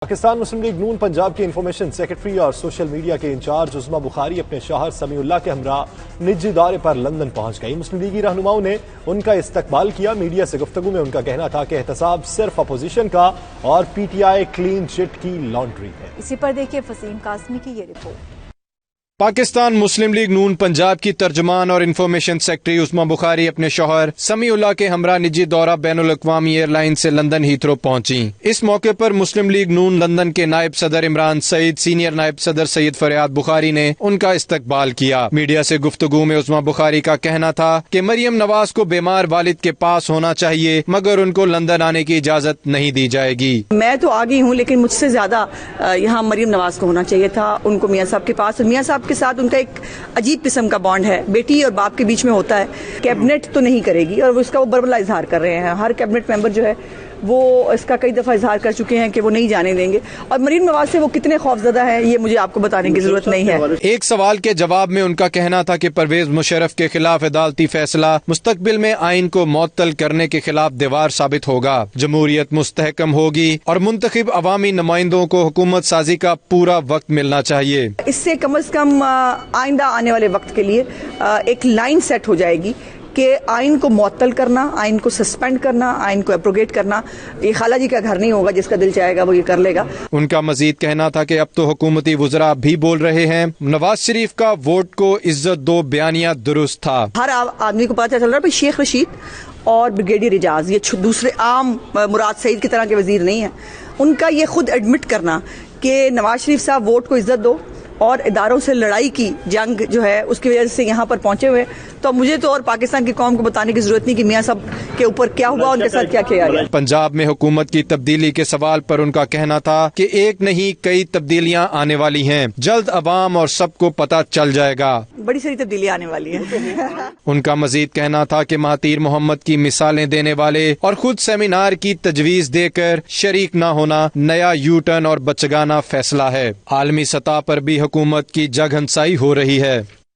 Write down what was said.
پاکستان مسلم league نون پنجاب کے information secretary اور social media کے انچارج عظمیٰ بخاری اپنے شوہر سمیع اللہ کے ہمراہ نجی دورے پر لندن پہنچ گئی۔ مسلم لیگی رہنماؤں نے ان کا استقبال کیا۔ میڈیا سے گفتگو میں ان کا کہنا تھا کہ احتساب صرف اپوزیشن کا اور P T I clean chit کی لانڈری ہے۔ اسی پر دیکھیے فسیم قاسمی کی یہ رپورٹ۔ پاکستان مسلم لیگ نون پنجاب کی ترجمان اور انفارمیشن سیکرٹری عظمیٰ بخاری اپنے شوہر سمیع اللہ کے ہمراہ نجی دورہ بین الاقوامی ایئر لائن سے لندن ہیتھرو پہنچیں۔ اس موقع پر مسلم لیگ نون لندن کے نائب صدر عمران سعید، سینئر نائب صدر سید فریاد بخاری نے ان کا استقبال کیا۔ میڈیا سے گفتگو میں عظمیٰ بخاری کا کہنا تھا کہ مریم نواز کو بیمار والد کے پاس ہونا چاہیے، مگر ان کو لندن آنے کی اجازت نہیں دی جائے گی۔ میں تو آ گئی ہوں، لیکن مجھ سے زیادہ یہاں مریم نواز کو ہونا چاہیے تھا، ان کو میاں صاحب کے پاس، اور میاں صاحب کے ساتھ ان کا ایک عجیب قسم کا بانڈ ہے، بیٹی اور باپ کے بیچ میں ہوتا ہے۔ کیبنٹ تو نہیں کرے گی، اور اس کا وہ بربلا اظہار کر رہے ہیں۔ ہر کیبنٹ ممبر جو ہے وہ اس کا کئی دفعہ اظہار کر چکے ہیں کہ وہ نہیں جانے دیں گے، اور مریم نواز سے وہ کتنے خوفزدہ ہیں یہ مجھے آپ کو بتانے کی ضرورت نہیں ہے۔ ایک سوال کے جواب میں ان کا کہنا تھا کہ پرویز مشرف کے خلاف عدالتی فیصلہ مستقبل میں آئین کو معطل کرنے کے خلاف دیوار ثابت ہوگا، جمہوریت مستحکم ہوگی اور منتخب عوامی نمائندوں کو حکومت سازی کا پورا وقت ملنا چاہیے۔ اس سے کم از کم آئندہ آنے والے وقت کے لیے ایک لائن سیٹ ہو جائے گی کہ آئین کو معطل کرنا، آئین کو سسپینڈ کرنا، آئین کو اپروگیٹ کرنا یہ خالہ جی کا گھر نہیں ہوگا، جس کا دل چاہے گا وہ یہ کر لے گا۔ ان کا مزید کہنا تھا کہ اب تو حکومتی وزراء بھی بول رہے ہیں نواز شریف کا ووٹ کو عزت دو بیانیہ درست تھا۔ ہر آدمی کو پتہ چل رہا ہے شیخ رشید اور بریگیڈیئر اعجاز یہ دوسرے عام مراد سعید کی طرح کے وزیر نہیں ہیں۔ ان کا یہ خود ایڈمٹ کرنا کہ نواز شریف صاحب ووٹ کو عزت دو اور اداروں سے لڑائی کی جنگ جو ہے اس کی وجہ سے یہاں پر پہنچے ہوئے، تو مجھے تو اور پاکستان کی قوم کو بتانے کی ضرورت نہیں کہ میاں صاحب کے اوپر کیا ہوا، ان کے ساتھ کیا کیا گیا۔ پنجاب میں حکومت کی تبدیلی کے سوال پر ان کا کہنا تھا کہ ایک نہیں کئی تبدیلیاں آنے والی ہیں، جلد عوام اور سب کو پتہ چل جائے گا، بڑی ساری تبدیلیاں آنے والی ہیں۔ ان کا مزید کہنا تھا کہ مہاتیر محمد کی مثالیں دینے والے اور خود سیمینار کی تجویز دے کر شریک نہ ہونا نیا یو ٹرن اور بچگانہ فیصلہ ہے۔ عالمی سطح پر بھی حکومت کی جگ ہنسائی ہو رہی ہے۔